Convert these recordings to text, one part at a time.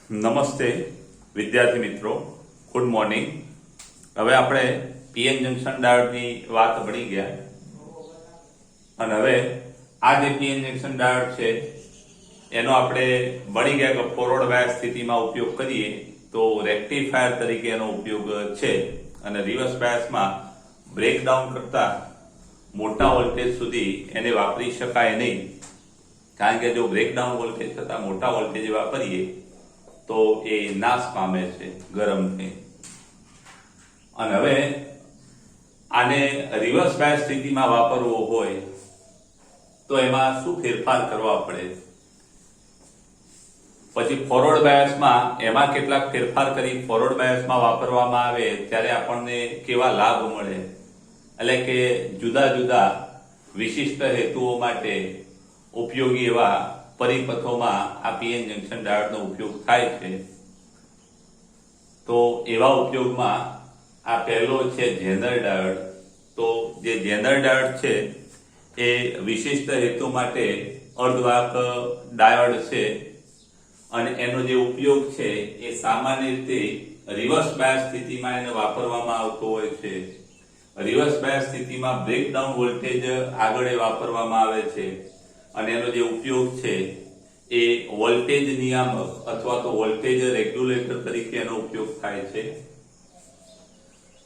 નમસ્તે વિદ્યાર્થી મિત્રો, ગુડ મોર્નિંગ. હવે આપણે પીએન જંકશન ડાયોડની વાત ભણી ગયા અને હવે આ જે પીએન જંકશન ડાયોડ છે એનો આપણે ભણી ગયા કે ફોરવર્ડ બાયસ સ્થિતિમાં ઉપયોગ કરીએ તો રેક્ટિફાયર તરીકે એનો ઉપયોગ છે અને રિવર્સ બાયસમાં બ્રેકડાઉન કરતા મોટા વોલ્ટેજ સુધી એને વાપરી શકાય નહીં, કારણ કે જો બ્રેકડાઉન વોલ્ટેજ કરતા મોટા વોલ્ટેજ વાપરીએ તો એ નાશ પામે છે ગરમ થઈ. અને હવે આને રિવર્સ બાયસ સ્થિતિમાં વાપરવો હોય તો એમાં શું ફેરફાર કરવા પડે, પછી ફોરવર્ડ બાયસમાં એમાં કેટલાક ફેરફાર કરી ફોરવર્ડ બાયસમાં વાપરવામાં આવે ત્યારે આપણને કેવા લાભ મળે, એટલે કે જુદા જુદા વિશિષ્ટ હેતુઓ માટે ઉપયોગી એવા પરિપથોમાં આ પીએન જંકશન ડાયોડનો ઉપયોગ થાય છે. તો એવા ઉપયોગમાં આ પહેલો છે જેનર ડાયોડ. તો જે જેનર ડાયોડ છે એ વિશિષ્ટ હેતુ માટે અર્ધવાહક ડાયોડ છે અને એનો જે ઉપયોગ છે એ સામાન્ય રીતે રિવર્સ બાયસ સ્થિતિમાં એને વાપરવામાં આવતો હોય છે. રિવર્સ બાયસ સ્થિતિમાં બ્રેકડાઉન વોલ્ટેજ આગળ વાપરવામાં આવે છે અને એનો જે ઉપયોગ છે એ વોલ્ટેજ નિયામક અથવા તો વોલ્ટેજ રેગ્યુલેટર તરીકે એનો ઉપયોગ થાય છે.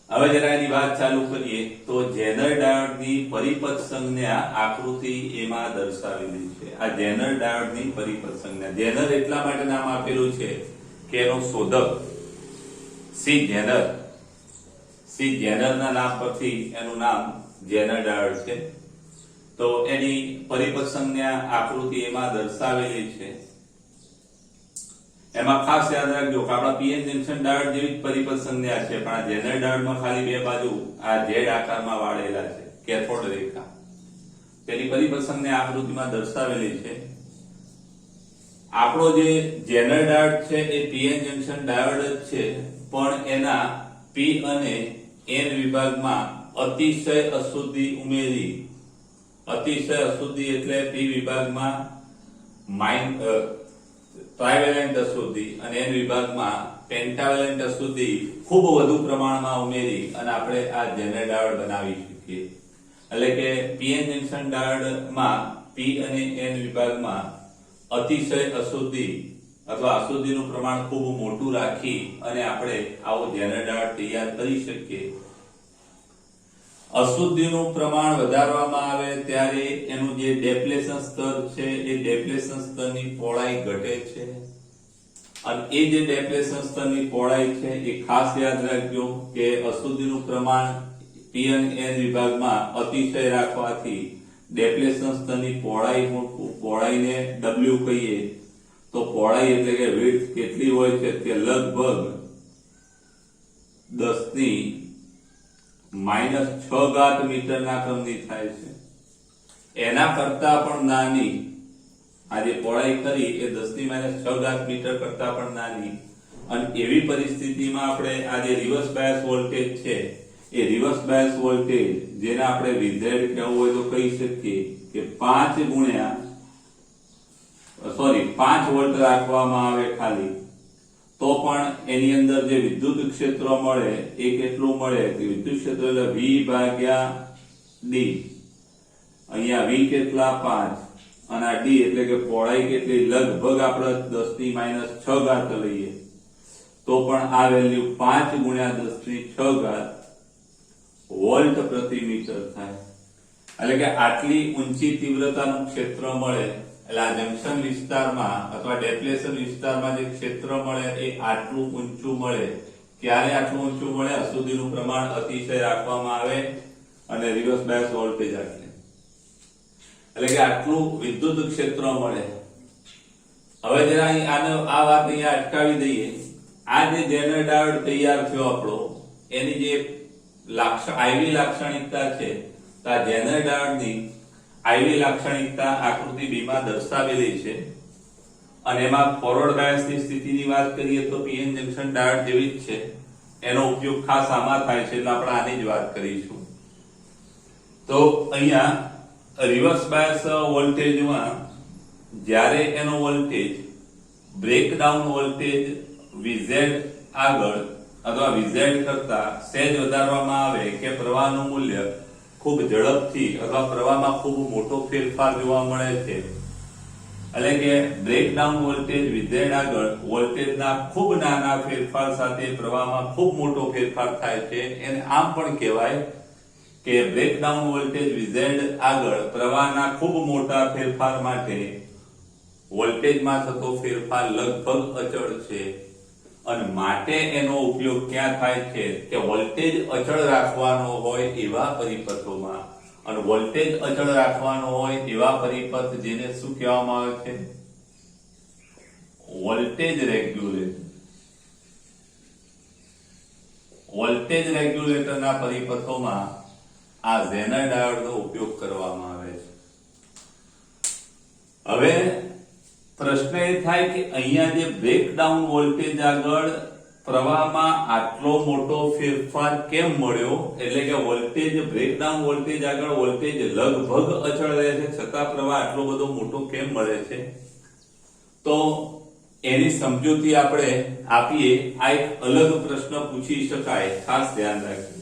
હવે જરા એની વાત ચાલુ કરીએ તો જેનર ડાયોડની પરિપથ સંજ્ઞા આકૃતિ એમાં દર્શાવેલી છે. આ જેનર ડાયોડની પરિપથ સંજ્ઞા, જેનર એટલા માટે નામ આપેલું છે કે એનો શોધક સી જેનરના નામ પરથી એનું નામ જેનર ડાયોડ છે. તો એની પરિપથ સંજ્ઞા આકૃતિ એમાં દર્શાવેલી છે. એમાં ખાસ યાદ રાખજો કે આપણા પીએન જંકશન ડાયોડ જેવી જ પરિપથ સંજ્ઞા છે, પણ આ જેનર ડાયોડમાં ખાલી બે બાજુ આ ઝેડ આકારમાં વાળેલા છે કેથોડ રેખા. તેની પરિપથ સંજ્ઞા આકૃતિમાં દર્શાવેલી છે. આપણો જે જેનર ડાયોડ છે એ પીએન જંકશન ડાયોડ જ છે, પણ એના પી અને એન વિભાગમાં અતિશય અશુદ્ધિ ઉમેરી. અતિશય અશુદ્ધિ એટલે પી વિભાગમાં ટ્રાઇવેલેન્ટ અશુદ્ધિ અને એન વિભાગમાં પેન્ટાવેલેન્ટ અશુદ્ધિ ખૂબ વધુ પ્રમાણમાં ઉમેરી અને આપણે આ જેનર ડાયોડ બનાવી શકીએ. એટલે કે પીએન જંકશન ડાયોડમાં પી અને એન વિભાગમાં અતિશય અશુદ્ધિ અથવા અશુદ્ધિનું પ્રમાણ ખૂબ મોટું રાખી અને આપણે આવો જેનર ડાયોડ તૈયાર કરી શકીએ. અશુદ્ધિનું પ્રમાણ વધારવામાં આવે ત્યારે એનું જે ડેપ્લેશન સ્તર છે એ ડેપ્લેશન સ્તરની પહોળાઈ ઘટે છે અને એ જે ડેપ્લેશન સ્તરની પહોળાઈ છે એ ખાસ યાદ રાખજો કે અશુદ્ધિનું પ્રમાણ પી અને એન વિભાગમાં અતિશય રાખવાથી ડેપ્લેશન સ્તરની પહોળાઈને W કહીએ તો પહોળાઈ એટલે કે વિડ્થ કેટલી હોય છે તે લગભગ 10⁻⁶ મીટરના ક્રમની થાય છે. એના કરતા પણ નાની આ જે પહોળાઈ કરી એ 10⁻⁶ મીટર કરતા પણ નાની. અને એવી પરિસ્થિતિમાં આપણે આ જે રિવર્સ બાયસ વોલ્ટેજ છે એ રિવર્સ બાયસ વોલ્ટેજ જેને આપણે વિઝેડ કહેવું હોય તો કહી શકીએ કે 5 વોલ્ટ રાખવામાં આવે ખાલી, તો પણ એની અંદર જે વિદ્યુત ક્ષેત્ર મળે એ કેટલું મળે કે વિદ્યુત ક્ષેત્ર એટલે V ભાગ્યા D. અહીંયા V કેટલા 5 અને આ D એટલે કે પહોળાઈ કેટલી લગભગ આપણે 10⁻⁶ લઈએ તો પણ આ વેલ્યુ 5 × 10⁶ વોલ્ટ પ્રતિ મીટર થાય. એટલે કે આટલી ઊંચી તીવ્રતાનું ક્ષેત્ર મળે. એટલે આ જંકશન વિસ્તારમાં અથવા ડેપ્લેશન વિસ્તારમાં જે ક્ષેત્ર મળે એ આટલું ઊંચું મળે. ક્યારે આટલું ઊંચું મળે? અશુદ્ધિનું પ્રમાણ અતિશય રાખવામાં આવે અને રિવર્સ બાયસ વોલ્ટેજ આટલે, એટલે કે આટલું વિદ્યુત ક્ષેત્ર મળે. હવે જરા આ વાત અહીંયા અટકાવી દઈએ. આ જે જેનર ડાયોડ તૈયાર થયો આપણો, એની જે આઈવી લાક્ષણિકતા છે તો આ જેનર ડાયોડની આઈવી લાક્ષણિકતા આકૃતિ B માં દર્શાવેલી છે અને એમાં ફોરવર્ડ બાયસની સ્થિતિની વાત કરીએ તો પીએન જંકશન ડાયોડ જેવી જ છે. એનો ઉપયોગ ખાસ આમાં થાય છે એટલે આપણે આની જ વાત કરીશું. તો અહીંયા રિવર્સ બાયસ વોલ્ટેજમાં જ્યારે એનો વોલ્ટેજ બ્રેકડાઉન વોલ્ટેજ Vz આગળ અથવા Vz કરતા સહેજ વધારવામાં આવે કે પ્રવાહનું મૂલ્ય ખૂબ ઝડપથી અથવા પ્રવાહમાં ખૂબ મોટો ફેરફાર જોવા મળે છે, એટલે કે બ્રેકડાઉન વોલ્ટેજ Vz આગળ વોલ્ટેજના ખૂબ નાના ફેરફાર સાથે પ્રવાહમાં ખૂબ મોટો ફેરફાર થાય છે, એને આમ પણ કહેવાય કે બ્રેકડાઉન વોલ્ટેજ Vz આગળ પ્રવાહના ખૂબ મોટા ફેરફાર માટે વોલ્ટેજમાં થતો ફેરફાર લગભગ અચળ છે, અને માટે એનો ઉપયોગ ક્યાં થાય છે કે વોલ્ટેજ અચળ રાખવાનો હોય એવા પરિપથોમાં, અને વોલ્ટેજ અચળ રાખવાનો હોય એવા પરિપથ જેને શું કહેવામાં આવે છે? Voltage regulator. વોલ્ટેજ રેગ્યુલેટરના પરિપથોમાં આ ઝેનર ડાયોડનો ઉપયોગ કરવામાં આવે છે. હવે પ્રશ્ન એ થાય કે અહીંયા જે બ્રેકડાઉન વોલ્ટેજ આગળ પ્રવાહમાં આટલો મોટો ફેરફાર કેમ મળ્યો, એટલે કે વોલ્ટેજ બ્રેકડાઉન વોલ્ટેજ આગળ વોલ્ટેજ લગભગ અચળ રહે છે છતાં પ્રવાહ આટલો બધો મોટો કેમ મળે છે? તો એની સમજૂતી આપણે આપીએ. આ એક અલગ પ્રશ્ન પૂછી શકાય, ખાસ ધ્યાન રાખજો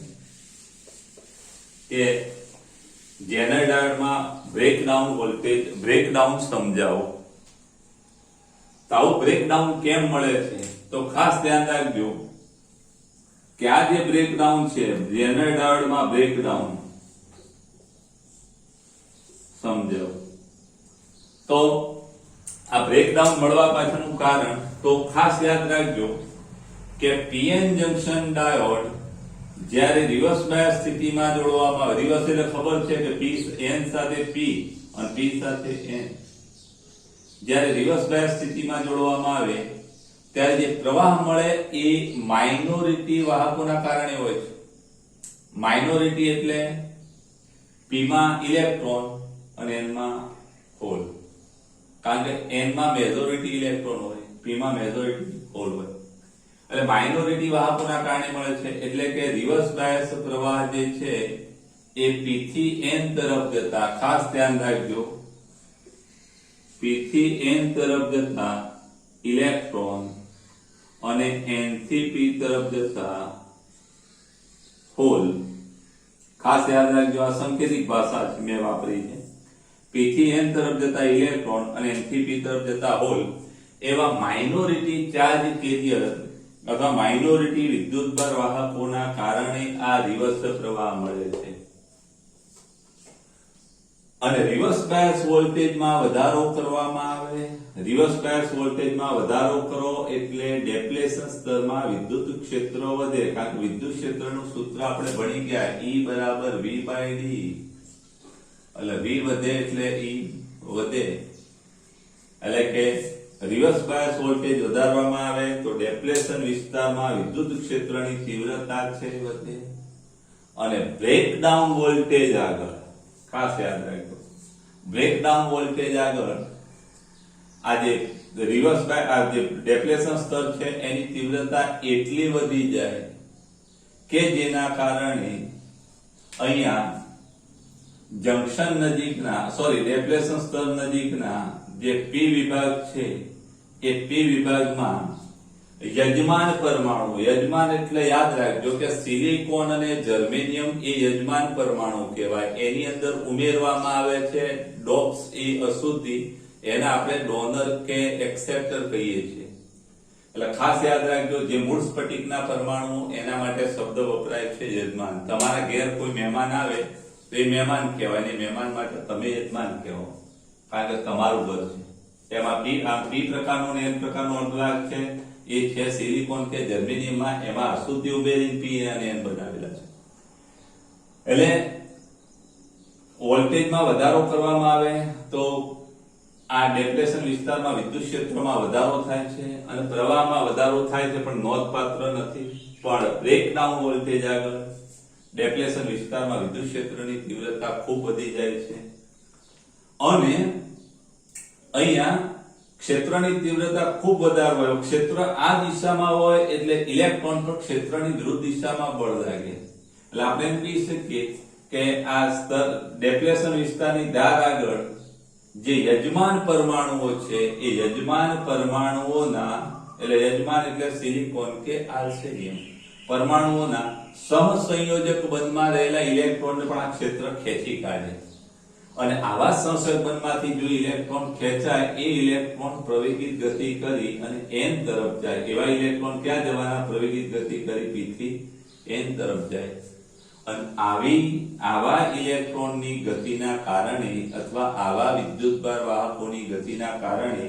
કે ઝેનર ડાયોડમાં બ્રેકડાઉન વોલ્ટેજ બ્રેકડાઉન સમજાવો. તો આવું બ્રેકડાઉન કેમ મળે છે? તો ખાસ ધ્યાન રાખજો કે આ જે બ્રેકડાઉન છે ઝેનર ડાયોડમાં બ્રેકડાઉન સમજાવો. તો આ બ્રેકડાઉન મળવા પાછળનું કારણ તો ખાસ યાદ રાખજો કે પીએન જંકશન ડાયોડ જ્યારે રિવર્સ બાયસ સ્થિતિમાં જોડવામાં આવે, રિવર્સ એટલે ખબર છે કે પી એન સાથે પી અને પી સાથે એન, જ્યારે રિવર્સ બાયસ સ્થિતિમાં જોડવામાં આવે ત્યારે જે પ્રવાહ મળે એ માઇનોરિટી વાહકોના કારણે હોય છે. માઇનોરિટી એટલે પી માં ઇલેક્ટ્રોન અને એન માં હોલ, કારણ કે એન માં મેજોરિટી ઇલેક્ટ્રોન હોય, પી માં મેજોરિટી હોલ હોય, એટલે માઇનોરિટી વાહકોના કારણે મળે છે. એટલે કે રિવર્સ બાયસ પ્રવાહ જે છે એ પી થી એન તરફ જતા, ખાસ ધ્યાન રાખજો, પી થી એન તરફ જતા ઇલેક્ટ્રોન અને એન થી પી તરફ જતા હોલ. ખાસ યાદ રાખજો, આ સંકેતિક ભાષા છે મેં વાપરી છે. પી થી એન તરફ જતા ઇલેક્ટ્રોન અને એન થી પી તરફ જતા હોલ એવા માઇનોરિટી ચાર્જ કેરિયર અથવા માઇનોરિટી વિદ્યુતભાર વાહકોના કારણે આ રિવર્સ પ્રવાહ મળે છે. અને રિવર્સ બાયસ વોલ્ટેજમાં વધારો કરવામાં આવે, રિવર્સ બાયસ વોલ્ટેજમાં વધારો કરો એટલે ડેપ્લેશન સ્તરમાં વિદ્યુત ક્ષેત્ર વધે, કારણ કે વિદ્યુત ક્ષેત્રનું સૂત્ર આપણે ભણી ગયા, E બરાબર V/D, એટલે V વધે એટલે E વધે, એટલે કે રિવર્સ બાયસ વોલ્ટેજ વધારવામાં આવે તો ડેપ્લેશન વિસ્તારમાં વિદ્યુત ક્ષેત્રની તીવ્રતા છે વધે, અને બ્રેકડાઉન વોલ્ટેજ આગળ ખાસ યાદ રાખજો, બ્રેકડાઉન વોલ્ટેજ આગળ આ જે રિવર્સ બાય જે ડેપ્લેશન સ્તર છે એની તીવ્રતા એટલી વધી જાય કે જેના કારણે અહીંયા જંકશન નજીકના ડેપ્લેશન સ્તર નજીકના જે પી વિભાગ છે એ પી વિભાગમાં યજમાન પરમાણુ, યજમાન એટલે યાદ રાખજો કે સિલિકોન અને જર્મેનિયમ એ યજમાન પરમાણુ કહેવાય, એની અંદર ઉમેરવામાં આવે છે ડોપ્સ એ અશુદ્ધિ, એને આપણે ડોનર કે એક્સેપ્ટર કહીએ છીએ. એટલે ખાસ યાદ રાખજો, જે મૂળ સ્ફટિકના પરમાણુ એના માટે શબ્દ વપરાય છે યજમાન. તમારા ઘેર કોઈ મહેમાન આવે તો એ મહેમાન કહેવાય, ને મહેમાન માટે તમે યજમાન કહેવો, કારણ કે તમારું ઘર છે. એમાં પી પ્રકારનું ને એન પ્રકારનું અર્ધવાહક છે એ છે સિલિકોન કે જર્મેનિયમમાં, એમાં અશુદ્ધિ ઉમેરીને પી અને એન બનાવેલા છે. એટલે વોલ્ટેજમાં વધારો કરવામાં આવે તો આ ડેપ્લેશન વિસ્તારમાં વિદ્યુત ક્ષેત્રમાં વધારો થાય છે અને પ્રવાહમાં વધારો થાય છે, પણ નોંધપાત્ર નથી. પણ બ્રેકડાઉન વોલ્ટેજ આગળ ડેપ્લેશન વિસ્તારમાં વિદ્યુત ક્ષેત્રની તીવ્રતા ખૂબ વધી જાય છે, અને અહીંયા ક્ષેત્રની તીવ્રતા ખૂબ વધારે હોય, ક્ષેત્ર આ દિશામાં હોય એટલે ઇલેક્ટ્રોન પર ક્ષેત્રની વિરુદ્ધ દિશામાં બળ લાગે. એટલે આપણે એમ કહી શકીએ કે આ સ્તર ડેપ્લેશન વિસ્તારની ધાર આગળ જે યજમાન પરમાણુઓ છે એ યજમાન પરમાણુઓના એટલે યજમાન એટલે સિલિકોન કે આલ્સેનિયમ પરમાણુઓના સહસંયોજક બંધમાં રહેલા ઇલેક્ટ્રોનને પણ આ ક્ષેત્ર ખેંચી કાઢે અને આવા સહસંયોજક બંધમાંથી જો ઇલેક્ટ્રોન ખેંચાય એ ઇલેક્ટ્રોન પ્રવેગિત ગતિ કરી અને n તરફ જાય એવા ઇલેક્ટ્રોન ક્યાં જવાના પ્રવેગિત ગતિ કરી p થી n તરફ જાય અને આવા ઇલેક્ટ્રોનની ગતિના કારણે અથવા આવા વિદ્યુતભાર વાહકોની ગતિના કારણે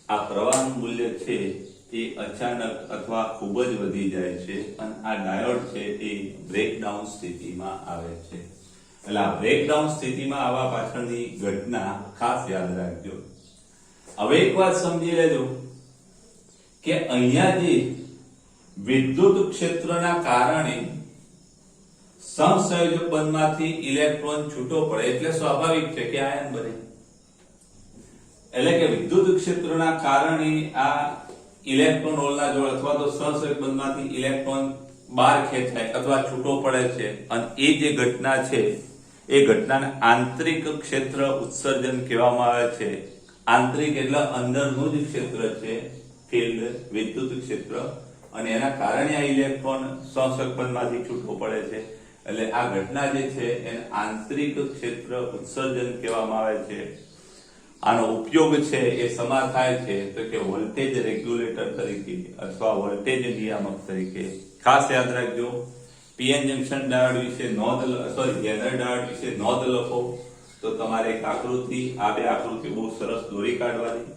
આ પ્રવાહનું મૂલ્ય છે એ અચાનક અથવા ખૂબ જ વધી જાય છે અને આ ડાયોડ છે એ બ્રેકડાઉન સ્થિતિમાં આવે છે એટલે આ બ્રેકડાઉન સ્થિતિમાં આવવા પાછળની ઘટના ખાસ યાદ રાખજો હવે એક વાત સમજી લેજો કે અહીંયા જે વિદ્યુત ક્ષેત્રના કારણે સમસંયોજક બંધમાંથી ઇલેક્ટ્રોન છૂટો પડે એટલે સ્વાભાવિક છે કે આયન બને એટલે કે વિદ્યુત ક્ષેત્રના કારણે આ ઇલેક્ટ્રોન હોલના જોડ અથવા તો સહસંયોજક બંધમાંથી ઇલેક્ટ્રોન બહાર ખેંચાય અથવા છૂટો પડે છે અને એ જે ઘટના છે એ ઘટનાને આંતરિક ક્ષેત્ર ઉત્સર્જન કહેવામાં આવે છે આંતરિક એટલે અંદરનું જ ક્ષેત્ર છે ફિલ્ડ વિદ્યુત ક્ષેત્ર અને એના કારણે આ ઇલેક્ટ્રોન સહસંયોજક બંધમાંથી છૂટો પડે છે એટલે આ ઘટના જે છે એને આંતરિક ક્ષેત્ર ઉત્સર્જન કહેવામાં આવે છે આનો ઉપયોગ છે એ શેમાં થાય છે તો કે વોલ્ટેજ રેગ્યુલેટર તરીકે અથવા વોલ્ટેજ નિયામક તરીકે ખાસ યાદ રાખજો પીએન જંકશન ડાયોડ વિશે જેનર ડાયોડ વિશે નોંધ લખો તો તમારે એક આકૃતિ આ બે આકૃતિ બહુ સરસ દોરી કાઢવાની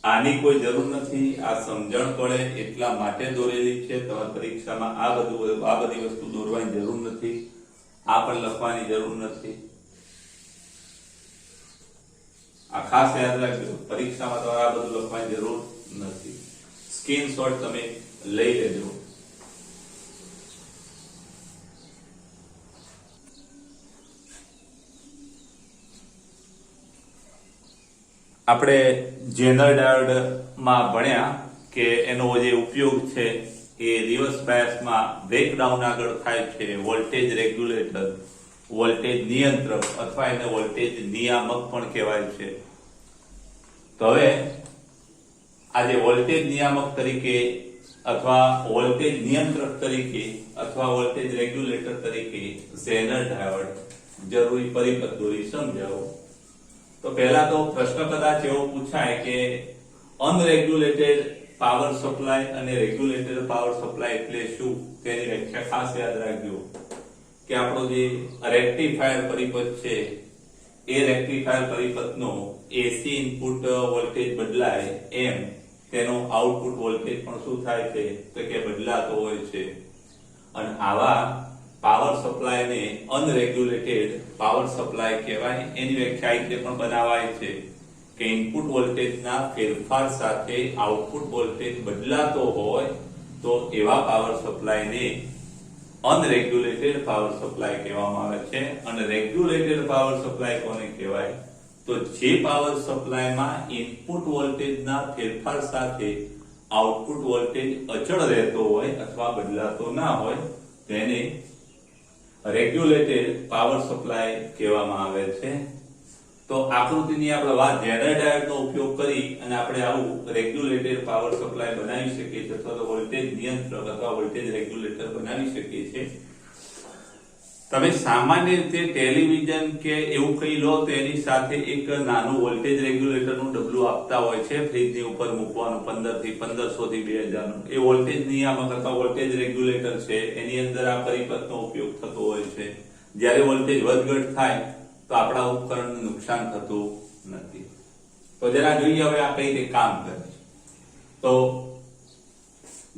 આની કોઈ જરૂર નથી આ સમજણ પડે એટલા માટે દોરેલી છે તમારી પરીક્ષામાં આ બધી વસ્તુ દોરવાની જરૂર નથી આ પણ લખવાની જરૂર નથી આ ખાસ યાદ રાખજો પરીક્ષામાં તમારે આ બધું લખવાની જરૂર નથી સ્ક્રીનશોટ તમે લઈ લેજો આપણે જેનર ડાયોડમાં ભણ્યા કે એનો જે ઉપયોગ છે એ રિવર્સ બાયસમાં બ્રેકડાઉન આગળ થાય છે વોલ્ટેજ રેગ્યુલેટર વોલ્ટેજ નિયંત્રક અથવા એને વોલ્ટેજ નિયામક પણ કહેવાય છે તો હવે આજે વોલ્ટેજ નિયામક તરીકે અથવા વોલ્ટેજ નિયંત્રક તરીકે અથવા વોલ્ટેજ રેગ્યુલેટર તરીકે ઝેનર ડાયોડ જરૂરી પરિપથ દોરી સમજાવો તો પહેલા તો પ્રશ્ન કદાચ એવો પૂછાય કે અનરેગ્યુલેટેડ પાવર સપ્લાય અને રેગ્યુલેટેડ પાવર સપ્લાય એટલે શું તેની વ્યાખ્યા ખાસ યાદ રાખજો કે આપણો જે રેક્ટિફાયર પરિપથ છે એ રેક્ટિફાયર પરિપથનો એસી ઇનપુટ વોલ્ટેજ બદલાય એમ તેનો આઉટપુટ વોલ્ટેજ પણ શું થાય છે તો કે બદલાતો હોય છે અને આવા પાવર સપ્લાયને અનરેગ્યુલેટેડ પાવર સપ્લાય કહેવાય એની વ્યાખ્યા રીતે પણ બનાવાય છે કે ઇનપુટ વોલ્ટેજના ફેરફાર સાથે આઉટપુટ વોલ્ટેજ બદલાતો હોય તો એવા પાવર સપ્લાયને અનરેગ્યુલેટેડ પાવર સપ્લાય કહેવામાં આવે છે અને રેગ્યુલેટેડ પાવર સપ્લાય કોને કહેવાય તો જે પાવર સપ્લાયમાં ઇનપુટ વોલ્ટેજના ફેરફાર સાથે આઉટપુટ વોલ્ટેજ અચળ રહેતો હોય અથવા બદલાતો ના હોય તેને રેગ્યુલેટેડ પાવર સપ્લાય કહેવામાં આવે છે તો આકૃતિની આપણે વાત જેનર ડાયોડનો ઉપયોગ કરી અને આપણે આવું રેગ્યુલેટેડ પાવર સપ્લાય બનાવી શકીએ છીએ અથવા તો વોલ્ટેજ નિયંત્રક અથવા વોલ્ટેજ રેગ્યુલેટર બનાવી શકીએ છીએ તમે સામાન્ય રીતે ટેલિવિઝન કે એવું કંઈ લો તો એની સાથે એક નાનું વોલ્ટેજ રેગ્યુલેટરનું ડબલું આપતા હોય છે ફ્રીજની ઉપર મૂકવાનું 1500 થી 2000 નું એ વોલ્ટેજ નિયામક અથવા વોલ્ટેજ રેગ્યુલેટર છે એની અંદર આ પરિપથનો ઉપયોગ થતો હોય છે જ્યારે વોલ્ટેજ વધઘટ થાય તો આપણા ઉપકરણને નુકસાન થતું નથી તો જરા જોઈએ હવે આ કઈ રીતે કામ કરે છે તો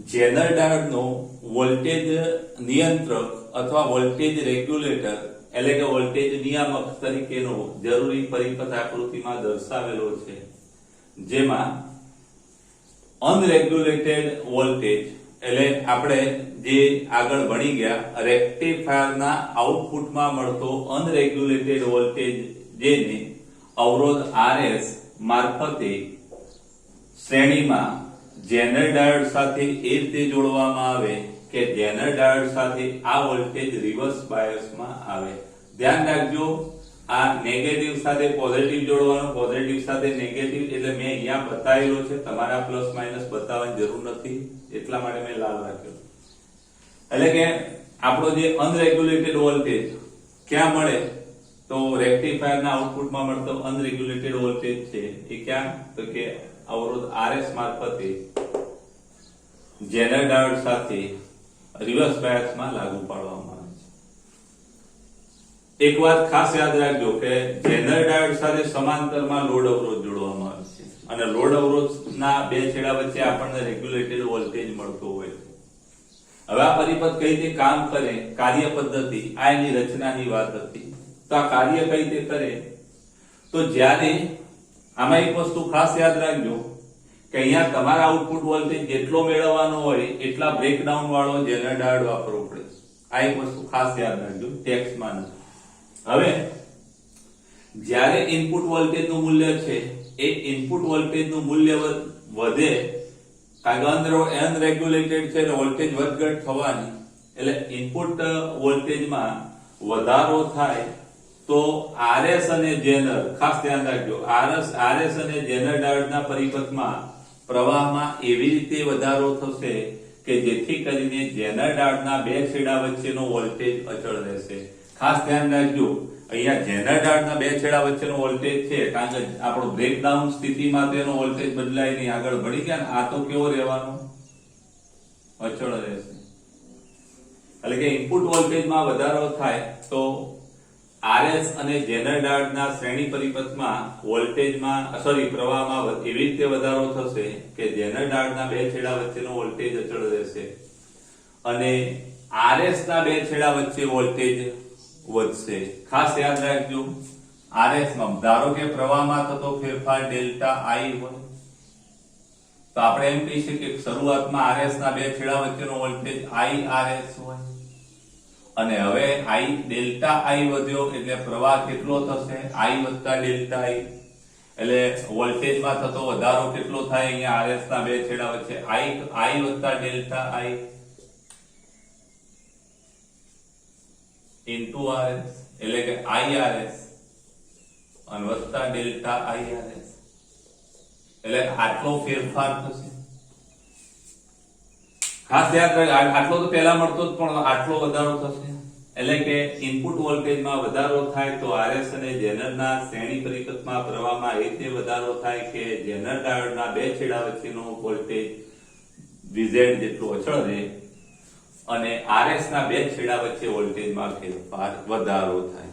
જેનર ડાયોડનો વોલ્ટેજ નિયંત્રક અથવા વોલ્ટેજ રેગ્યુલેટર એટલે કે વોલ્ટેજ નિયામક તરીકેનો જરૂરી પરિપથ આકૃતિમાં દર્શાવેલો છે જેમાં અનરેગ્યુલેટેડ વોલ્ટેજ એટલે આપણે જે આગળ ભણી ગયા રેક્ટિફાયરના આઉટપુટમાં મળતો અનરેગ્યુલેટેડ વોલ્ટેજ જેને અવરોધ RS મારફતે શ્રેણીમાં જેનર ડાયોડ સાથે એ રીતે જોડવામાં આવે કે જેનર ડાયોડ સાથે આ વોલ્ટેજ રિવર્સ બાયસમાં આવે ધ્યાન રાખજો આ નેગેટિવ સાથે પોઝિટિવ જોડવાનું, પોઝિટિવ સાથે નેગેટિવ, એટલે મેં અહીંયા બતાવેલો છે, તમારે પ્લસ માઇનસ બતાવવાની જરૂર નથી, એટલા માટે મેં લાલ રાખ્યો. એટલે કે આપણો જે અનરેગ્યુલેટેડ વોલ્ટેજ ક્યાં મળે, તો રેક્ટિફાયરના આઉટપુટમાં મળતો અનરેગ્યુલેટેડ વોલ્ટેજ છે એ ક્યાં, તો કે અવરોધ RS મારફતે જેનર ડાયોડ સાથે રિવર્સ બાયસમાં લાગુ પાડવામાં આવે છે. એક વાત ખાસ યાદ રાખજો કે જેનર ડાયોડ સાથે સમાંતરમાં લોડ અવરોધ જોડવામાં આવે છે અને લોડ અવરોધના બે છેડા વચ્ચે આપણને રેગ્યુલેટેડ વોલ્ટેજ મળતો હોય છે. હવે આ પરિપથ કઈ રીતે કામ કરે, કાર્ય પદ્ધતિ, આ એની રચનાની વાત હતી. તો આ કાર્ય કઈ રીતે કરે, તો જ્યારે આમાં એક વસ્તુ ખાસ યાદ રાખજો કે અહીંયા તમારા આઉટપુટ વોલ્ટેજ જેટલો મેળવવાનો હોય એટલા બ્રેકડાઉન વાળો જેનર ડાયોડ વાપરવો પડે. આ એક વસ્તુ ખાસ યાદ રાખજો, ટેક્સમાં નથી. હવે જ્યારે ઇનપુટ વોલ્ટેજનું મૂલ્ય છે એ ઇનપુટ વોલ્ટેજનું મૂલ્ય વધે, કારણ કે અનરેગ્યુલેટેડ છે એટલે વોલ્ટેજ વધઘટ થવાની, એટલે ઇનપુટ વોલ્ટેજમાં વધારો થાય તો RS અને જેનર, ખાસ ધ્યાન રાખજો, RS અને જેનર ડાયોડના પરિપથમાં પ્રવાહમાં એવી રીતે વધારો થશે કે જેથી કરીને જેનર ડાયોડના બે છેડા વચ્ચેનો વોલ્ટેજ અચળ રહેશે. ખાસ ધ્યાન રાખજો, અહીંયા જેનર ડાયોડના બે છેડા વચ્ચેનો વોલ્ટેજ છે, કારણ કે આપણો બ્રેકડાઉન સ્થિતિમાં તેનો વોલ્ટેજ બદલાય નહીં, આગળ ભળી ગયા ને, આ તો કેવો રહેવાનો, અચળ રહેશે. એટલે કે ઇનપુટ વોલ્ટેજમાં વધારો થાય તો RS અને જેનર ડાયોડના શ્રેણી પરિપથમાં વોલ્ટેજમાં પ્રવાહમાં એવી રીતે વધારો થશે કે જેનર ડાયોડના બે છેડા વચ્ચેનો વોલ્ટેજ અચળ રહેશે અને RS ના બે છેડા વચ્ચે વોલ્ટેજ વધશે. ખાસ યાદ રાખજો, RS માં ધારો કે પ્રવાહમાં થતો ફેરફાર ડેલ્ટા I હોય તો આપણે એમ કહી શકીએ કે શરૂઆતમાં RS ના બે છેડા વચ્ચેનો વોલ્ટેજ IRS હોય અને હવે I ડેલ્ટા I વધ્યો એટલે પ્રવાહ કેટલો થશે, I વત્તા ડેલ્ટા I, એટલે વોલ્ટેજમાં થતો વધારો કેટલો થાય અહીંયા RS ના બે છેડા વચ્ચે, I વત્તા ડેલ્ટા I ઇન્ટુ RS, એટલે કે IRS અને વત્તા ડેલ્ટા IRS, એટલે આટલો ફેરફાર થશે. ખાસ યાદ રાખ, આટલો તો પહેલા મળતો જ પણ આટલો વધારો થશે. એટલે કે ઇનપુટ વોલ્ટેજમાં વધારો થાય તો RS અને જેનરના શ્રેણી પરિપથમાં પ્રવાહમાં એ રીતે વધારો થાય કે જેનર ડાયોડના બે છેડા વચ્ચેનો વોલ્ટેજ VZ જેટલો અચળ રહે અને RS ના બે છેડા વચ્ચે વોલ્ટેજમાં ફેરફાર વધારો થાય.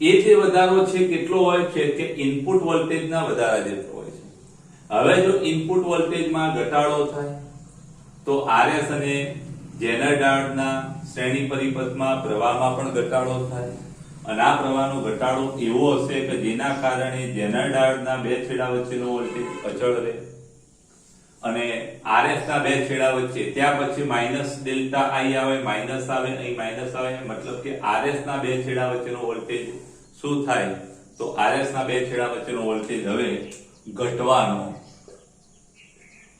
એ જે વધારો છે કેટલો હોય છે કે ઇનપુટ વોલ્ટેજના વધારા જેટલો હોય છે. હવે જો ઇનપુટ વોલ્ટેજમાં ઘટાડો થાય તો RS અને જેનર ડાયોડના શ્રેણી પરિપથમાં પ્રવાહમાં પણ ઘટાડો થાય અને આ પ્રવાહનો ઘટાડો એવો હશે કે જેના કારણે જેનર ડાયોડના બે છેડા વચ્ચેનો વોલ્ટેજ અચળ રહે અને RS ના બે છેડા વચ્ચે ત્યાં પછી માઇનસ ડેલ્ટા I આવે, માઇનસ આવે, અહીં માઇનસ આવે, મતલબ કે RS ના બે છેડા વચ્ચેનો વોલ્ટેજ શું થાય, તો RS ના બે છેડા વચ્ચેનો વોલ્ટેજ હવે ઘટવાનો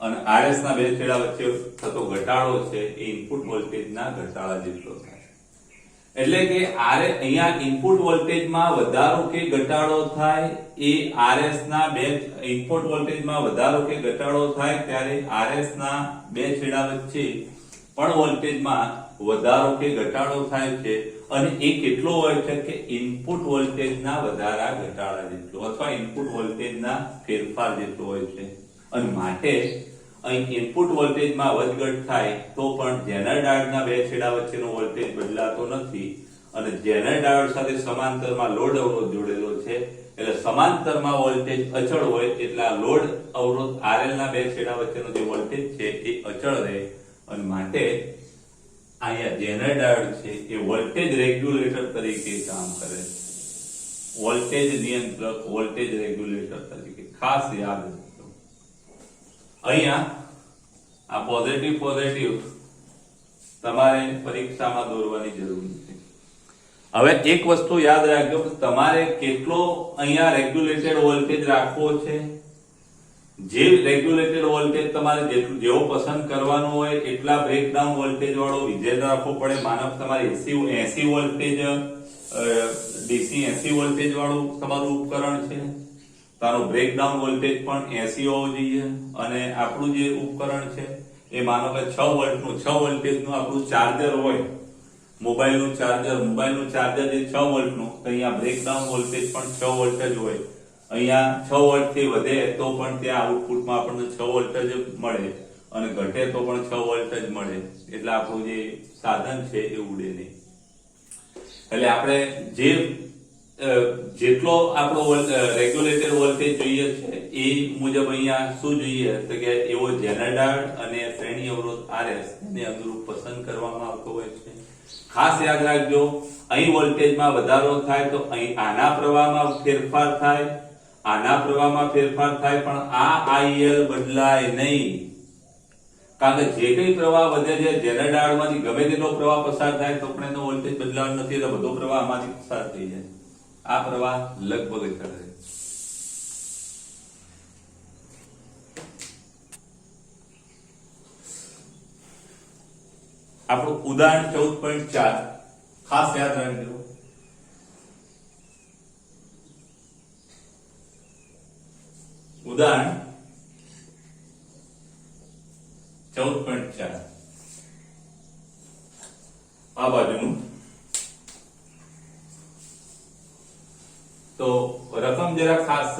અને RS ના બે છેડા વચ્ચે થતો ઘટાડો છે એ ઇનપુટ વોલ્ટેજના ઘટાડા જેટલો થાય. એટલે કે અહીંયા ઇનપુટ વોલ્ટેજમાં વધારો કે ઘટાડો થાય એ RS ના બે ઇનપુટ વોલ્ટેજમાં વધારો કે ઘટાડો થાય ત્યારે RS ના બે છેડા વચ્ચે પણ વોલ્ટેજમાં વધારો કે ઘટાડો થાય છે અને એ કેટલો હોય છે કે ઇનપુટ વોલ્ટેજના વધારા ઘટાડા જેટલો અથવા ઇનપુટ વોલ્ટેજના ફેરફાર જેટલો હોય છે. અને માટે અહીં ઇનપુટ વોલ્ટેજમાં વધઘટ થાય તો પણ જેનર ડાયોડના બે છેડા વચ્ચેનો વોલ્ટેજ બદલાતો નથી અને જેનર ડાયોડ સાથે સમાંતરમાં લોડ અવરોધ જોડેલો છે એટલે સમાંતરમાં વોલ્ટેજ અચળ હોય એટલે લોડ અવરોધ RL ના બે છેડા વચ્ચેનો જે વોલ્ટેજ છે એ અચળ રહે અને માટે અહીંયા જેનર ડાયોડ છે એ વોલ્ટેજ રેગ્યુલેટર તરીકે કામ કરે છે, વોલ્ટેજ નિયંત્રક, વોલ્ટેજ રેગ્યુલેટર તરીકે. ખાસ યાદ રાખજો, અહીંયા આ પોઝિટિવ તમારે પરીક્ષામાં દોરવાની જરૂર નથી. હવે એક વસ્તુ યાદ રાખજો કે તમારે કેટલો અહીંયા રેગ્યુલેટેડ વોલ્ટેજ રાખવો છે. જે રેગ્યુલેટેડ વોલ્ટેજ તમારે જેવો પસંદ કરવાનો હોય એટલા બ્રેકડાઉન વોલ્ટેજ વાળો વિજેતા રાખવો પડે. માનો તમારે 80 વોલ્ટેજ ડીસી 80 વોલ્ટેજ વાળું તમારું ઉપકરણ છે, તારું બ્રેકડાઉન વોલ્ટેજ પણ 80 હોવો જોઈએ, અને આપણું જે ઉપકરણ છે એ માનો કે 6 વોલ્ટનું 6 વોલ્ટેજનું આપણું ચાર્જર હોય, મોબાઈલનું ચાર્જર જે 6 વોલ્ટનું, તો અહીંયા બ્રેકડાઉન વોલ્ટેજ પણ 6 વોલ્ટ જ હોય. અહીંયા 6 વોલ્ટ થી વધે તો પણ ત્યાં આઉટપુટમાં આપણને 6 વોલ્ટ જ મળે, અને ઘટે તો પણ 6 વોલ્ટ જ મળે, એટલે આપણું જે સાધન છે એ ઉડે નહીં. એટલે આપણે જેટલો આપણો રેગ્યુલેટેડ વોલ્ટેજ જોઈએ છે એ મુજબ અહીંયા શું જોઈએ તો કે એવો જેનર ડાયોડ અને શ્રેણી અવરોધ RS ને અનુરૂપ પસંદ કરવામાં આવતો હોય છે. ખાસ યાદ રાખજો, અહીં વોલ્ટેજમાં વધારો થાય તો અહીં આના પ્રવાહમાં ફેરફાર થાય, પણ આ IL બદલાય નહીં, કારણ કે જે કઈ પ્રવાહ વધે છે જેનર ડાયોડમાંથી ગમે તેટલો પ્રવાહ પસાર થાય તો પણ એનો વોલ્ટેજ બદલાવાનો નથી, એટલે બધો પ્રવાહ આમાંથી પસાર થઈ જાય. આ પ્રવાહ લગભગ જ રહે. આપણું ઉદાહરણ 14.4 ખાસ યાદ રાખજો. ઉદાહરણ 14.4 આ બાજુનું. તો રકમ જરા ખાસ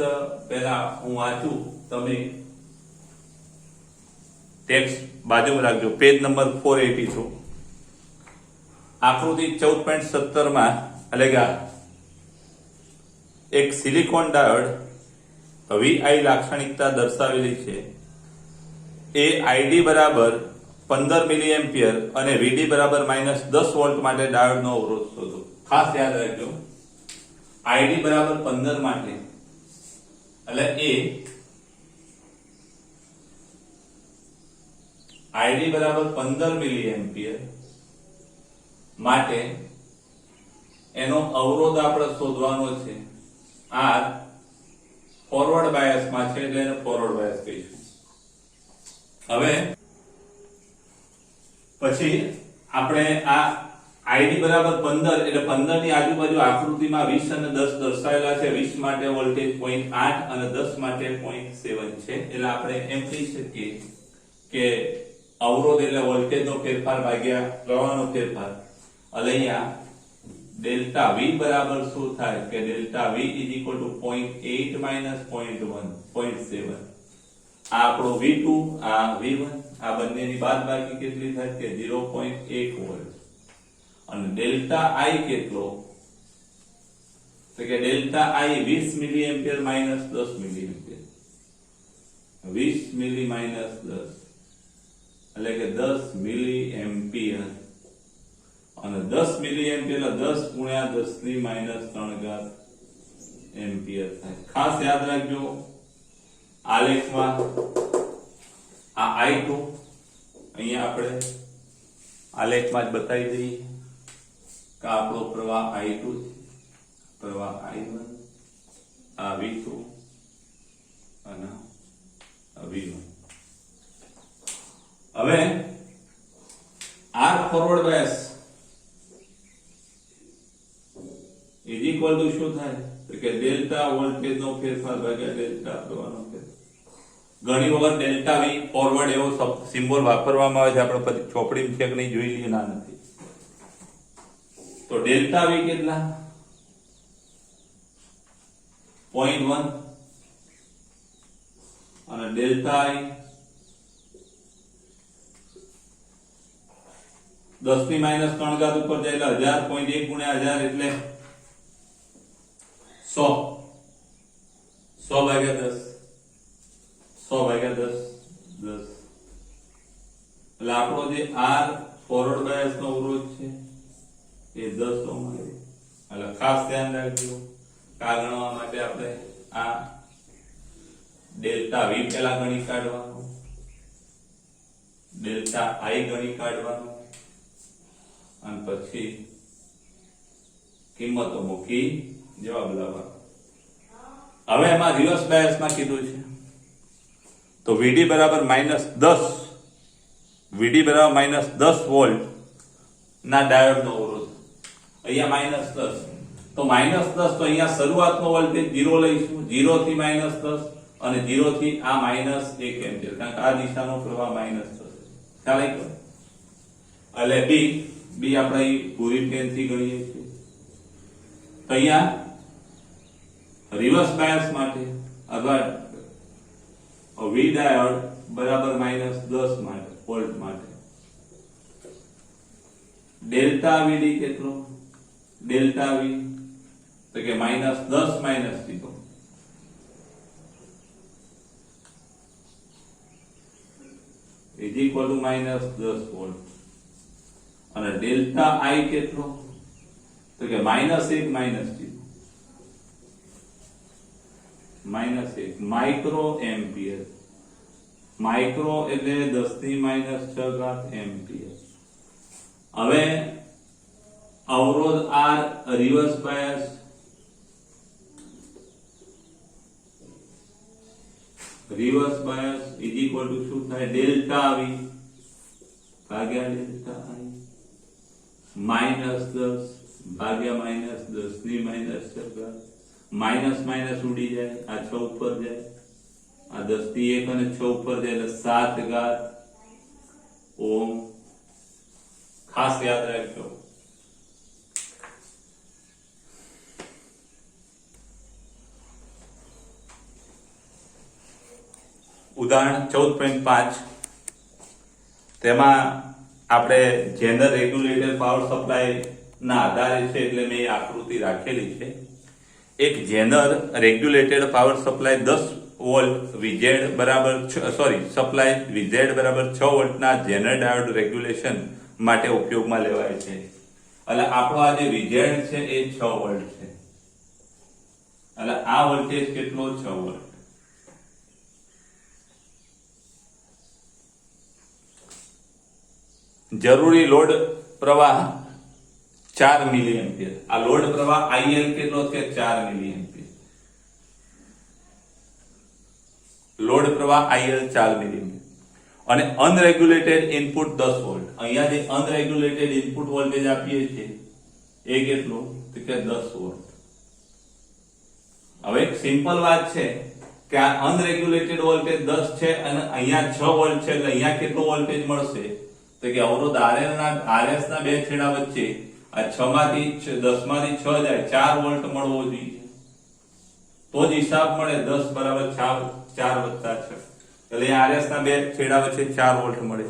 પહેલા હું વાંચું, તમે ટેક્સ્ટ બાજુમાં રાખજો. Page number 482. આકૃતિ 14.17 માં એટલે કે એક સિલિકોન ડાયોડ VI લાક્ષણિકતા દર્શાવેલી છે. એ ID બરાબર 15 મિલીએમ્પિયર અને VD બરાબર -10 વોલ્ટ માટે ડાયોડનો અવરોધ શોધો. ખાસ યાદ રાખજો, ID બરાબર 15 માટે એટલે ID બરાબર 15 મિલીએમ્પિયર માટે એનો અવરોધ આપણે શોધવાનો છે. R ફોરવર્ડ બાયસ માં છે એટલે એને ફોરવર્ડ બાયસ કહીશું. હવે પછી આપણે આ ID બરાબર 15 એટલે 15 ની આજુબાજુ આકૃતિમાં 20 અને 10 દર્શાવેલા છે. 20 માટે વોલ્ટેજ 0.8 અને 10 માટે 0.7 છે. એટલે આપણે એમ કહી શકીએ કે અવરોધ એટલે વોલ્ટેજનો ફેરફાર ભાગ્યા પ્રવાહનો ફેરફાર. એટલે અહીંયા ડેલ્ટા V બરાબર શું થાય કે ડેલ્ટા V = 0.8 - 0.1 0.7. આ આપણો V2, આ V1, આ બંનેની બાદબાકી કેટલી થાય કે 0.8 વોલ્ટ. અને ડેલ્ટા I કેટલો તો કે ડેલ્ટા I 20 મિલીએમ્પિયર -10 મિલીએમ્પિયર. 20 મિલી -10 એટલે કે 10 મિલીએમ્પિયર, અને 10 મિલીએમ્પિયર એટલે 10 ગુણ્યા 10 ની -3 એમ્પિયર થાય. ખાસ યાદ રાખજો, આલેખમાં આ I2 અહીંયા આપણે આલેખમાં જ બતાવી દઈએ કે આપણો પ્રવાહ I2 છે, પ્રવાહ I1, આ V2 અને V1. હવે R ફોરવર્ડ બાયસ શું થાય તો કે ડેલ્ટા વોલ્ટેજનો ફેરફાર ભાગ્યા ડેલ્ટા પ્રવાહનો ફેરફાર. ઘણી વખત ડેલ્ટા V ફોરવર્ડ એવો સિમ્બોલ વાપરવામાં આવે છે, આપણે પછી ચોપડીમાં છે કે નહીં જોઈ લઈએ. ના, નથી. તો ડેલ્ટા V કેટલા 0.1 અને ડેલ્ટા I 10 ની -3 ઉપર જાય એટલે 1000. 0.1 ગુણ્યા 1000 એટલે 100. 100 ભાગ્યા 10. 100 ભાગ્યા 10 10. એટલે આપણો જે R ફોરવર્ડ બાયસ નો અવરોધ છે એ 10 ઓહ્મ છે. એટલે ખાસ ધ્યાન રાખજો, ગણવા માટે આપણે આ ડેલ્ટા V પહેલા ગણી કાઢવાનો, ડેલ્ટા I ગણી કાઢવાનો, અને પછી કિંમતો મૂકી જવાબ લાવવાનો. હવે એમાં રિવર્સ બાયસમાં કીધું છે તો VD બરાબર -10, VD બરાબર -10 વોલ્ટ ના ડાયોડનો અવરોધ. અહીંયા -10 તો -10 તો અહીંયા શરૂઆતનો વોલ્ટેજ 0 લઈશું, 0 થી -10 અને 0 થી આ -1 એમ્પિયર, કારણ કે આ દિશાનો પ્રવાહ માઈનસ થશે. ખ્યાલ આવ્યો? એટલે બી આપણે પૂરી પ્લેન થી ગણીએ છીએ. તો અહીંયા રિવર્સ બાયસ માટે અથવા વી ડાયોડ બરાબર -10 માટે વોલ્ટ માટે ડેલ્ટા વીડી કેટલો? ડેલ્ટા વી તો કે -10 - 0 ઇઝ ઇક્વલ ટુ -10 વોલ્ટ. અને ડેલ્ટા આઈ કેટલો? તો કે -1 - 0 -1 માઇક્રો એમ્પિયર. માઇક્રો એટલે 10⁻⁶ એમ્પિયર. હવે અવરોધ R reverse bias is equal to શું થાય? ડેલ્ટા વી ભાગ્યા ડેલ્ટા આઈ -10 ભાગ્યા -10⁻⁶. માઇનસ માઇનસ ઉડી જાય, આ 6 ઉપર જાય, આ 10 થી 1 અને 6 ઉપર જાય એટલે 7 ઘાત ઓમ. ખાસ યાદ રાખજો. ઉદાહરણ 14.5 તેમાં આપણે જેનર રેગ્યુલેટર પાવર સપ્લાય ના આધારે છે એટલે મેં આકૃતિ રાખેલી છે. એક zener regulated power supply 10 volt VZ બરાબર સપ્લાય વીઝેડ બરાબર 6 વોલ્ટના જેનર ડાયોડ રેગ્યુલેશન માટે ઉપયોગમાં લેવાય છે. એટલે આપણો આ જે વીઝેડ છે એ 6 વોલ્ટ છે. એટલે આ વોલ્ટેજ કેટલો? 6 વોલ્ટ. જરૂરી લોડ પ્રવાહ 4 મિલી એમ્પિયર. આ લોડ પ્રવાહ IL કેટલો છે? 4 મિલી એમ્પિયર. લોડ પ્રવાહ IL 4 મિલી એમ્પિયર. અને અનરેગ્યુલેટેડ ઇનપુટ 10 વોલ્ટ. અહીંયા જે અનરેગ્યુલેટેડ ઇનપુટ વોલ્ટેજ આપીએ છીએ એ કેટલું? તો કે 10 વોલ્ટ. હવે એક સિમ્પલ વાત છે કે આ અનરેગ્યુલેટેડ વોલ્ટેજ 10 છે અને અહીંયા 6 વોલ્ટ છે એટલે અહીંયા કેટલો વોલ્ટેજ મળશે? તો કે અવરોધ RS ના બે છેડા વચ્ચે આ 6 માંથી 10 માંથી 6 જાય 4 વોલ્ટ મળવો જોઈએ. તો જ હિસાબ મળે 10 બરાબર 4 વત્તા 6 એટલે RS ના બે છેડા વચ્ચે 4 વોલ્ટ મળે.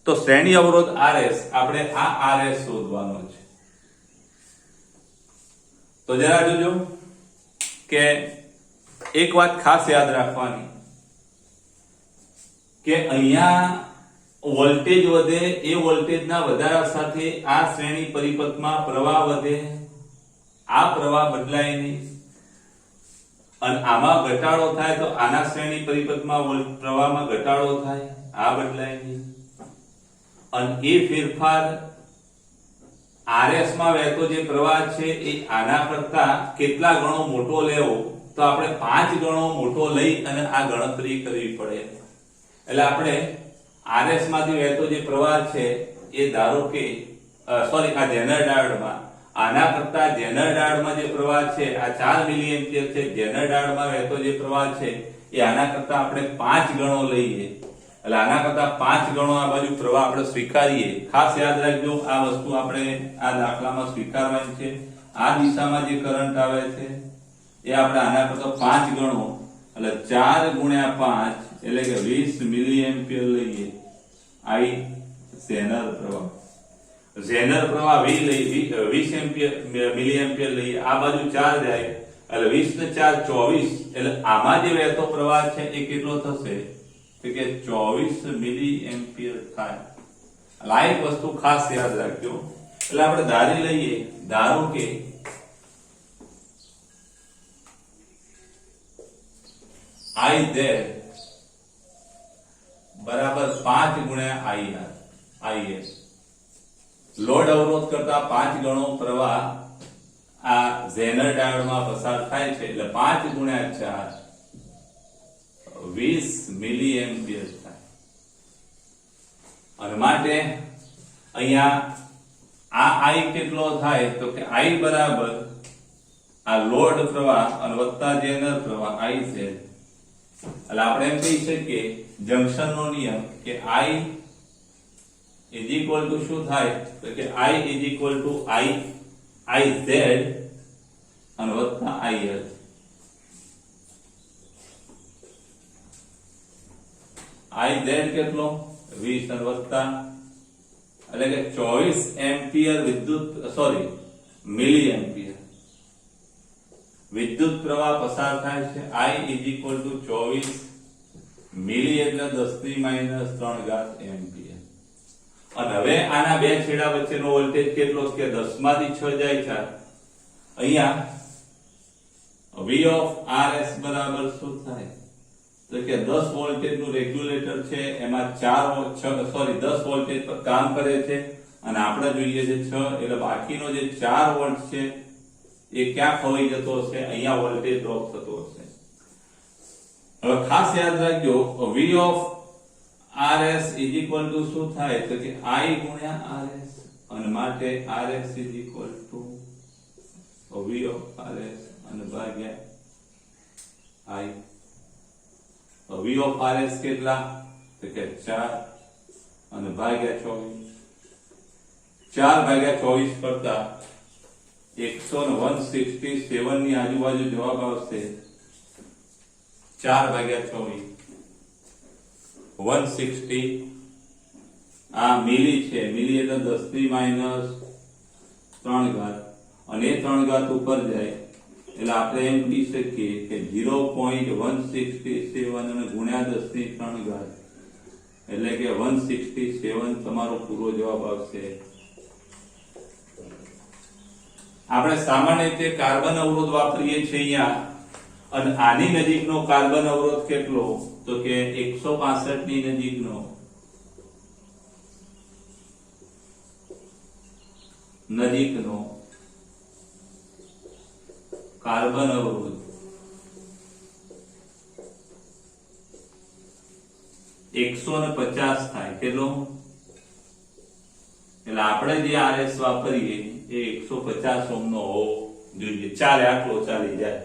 તો શ્રેણી અવરોધ RS આપણે આ RS શોધવાનો છે. તો જરા જોજો કે એક વાત ખાસ યાદ રાખવાની કે અહીંયા વોલ્ટેજ વધે એ વોલ્ટેજના વધારા સાથે આ શ્રેણી પરિપથમાં પ્રવાહ વધે, આ પ્રવાહ બદલાય નહીં. અને આમાં ઘટાડો થાય તો આના શ્રેણી પરિપથમાં પ્રવાહમાં ઘટાડો થાય, આ બદલાય નહીં. અને એ ફેરફાર RS માં વહેતો જે પ્રવાહ છે એ આના કરતા કેટલા ગણો મોટો લેવો તો આપણે 5 ગણો મોટો લઈ અને આ ગણતરી કરવી પડે. એટલે આપણે RS માંથી વહેતો જે પ્રવાહ છે એ ધારો કે આ જેનર ડાયોડમાં આના કરતા જેનર ડાયોડમાં જે પ્રવાહ છે આ 4 મિલી એમ્પિયર છે. જેનર ડાયોડમાં વહેતો જે પ્રવાહ છે એ આના કરતા આપણે 5 ગણો લઈએ એટલે આના કરતા 5 ગણો આ બાજુ પ્રવાહ આપણે સ્વીકારીએ. ખાસ યાદ રાખજો આ વસ્તુ આપણે આ દાખલામાં સ્વીકારવાની છે. આ દિશામાં જે કરંટ આવે છે એ આપણે આના કરતા 5 ગણો એટલે 4 ગુણ્યા 5 એટલે કે 20 મિલી એમ્પિયર લઈએ. આઈ ઝેનર પ્રવાહ. ઝેનર પ્રવાહ 20 એમ્પિયર મિલી એમ્પિયર લઈએ. આ બાજુ 4 જાય એટલે 20 ને 4 24 એટલે આમાં જે વહેતો પ્રવાહ છે એ કેટલો થશે તો કે 24 મિલી એમ્પિયર થાય. આ એક વસ્તુ ખાસ યાદ રાખજો. એટલે આપણે ધારી લઈએ, ધારો કે I Z બરાબર 5 ગુણ્યા IS. લોડ અવરોધ કરતા 5 ગણો પ્રવાહ આ ઝેનર ડાયોડમાં પસાર થાય છે એટલે 5 ગુણ્યા 4 20 મિલી એમ્પિયર થાય. અને માટે અહીંયા આ I કેટલો થાય તો કે I બરાબર આ લોડ પ્રવાહ અને વત્તા જેનર પ્રવાહ I છે. એટલે આપણે એમ કહી શકીએ જંક્શન નો નિયમ કે I ઇઝ ઇક્વલ ટુ શું થાય તો કે I is equal two IZ અને વત્તા IL. IZ કેટલો 20 અને વત્તા એટલે કે 24 એમ્પિયર મિલી એમ્પિયર વિદ્યુત પ્રવાહ પસાર થાય છે. I ઇઝ ઇક્વલ ટુ 24 મિલી એટલે 10⁻³ એમ્પિયર. અને હવે આના બે છેડા વચ્ચેનો વોલ્ટેજ કેટલો કે 10⁻6 જાય છે. અહીંયા V of RS બરાબર શું થાય તો કે 10 વોલ્ટેજ નું રેગ્યુલેટર છે એમાં 10 વોલ્ટેજ પર કામ કરે છે અને આપણે જોઈએ છે 6 એટલે બાકીનો જે 4 વોલ્ટ છે એ ક્યાં ખોવાઈ જતો હશે અહીંયા વોલ્ટેજ ડ્રોપ થતો હશે. હવે ખાસ યાદ રાખજો V of RS is equal to શું થાય તો કે I ગુણ્યા RS અને માટે RS is equal two V of RS અને ભાગ્યા I. V of RS કેટલા તો કે 4 અને ભાગ્યા 24. 4/24 કરતા 167 ની આજુબાજુ જવાબ આવશે. 4/24 160 આ મિલી છે. મિલી એટલે 10⁻³ અને એ 3 ઉપર જાય એટલે આપણે એમ કહી શકીએ કે 0.167 અને ગુણ્યા 10⁻³ એટલે કે 167 તમારો પૂરો જવાબ આવશે. આપણે સામાન્ય રીતે કાર્બન અવરોધ વાપરીએ છીએ અહીંયા અને આની નજીકનો કાર્બન અવરોધ કેટલો તો કે 165 ની નજીકનો કાર્બન અવરોધ 150 થાય કેટલો એટલે આપણે જે RS વાપરીએ એ 150 ઓહ્મ નો હોવો જોઈએ. ચાલે આટલો ચાલી જાય.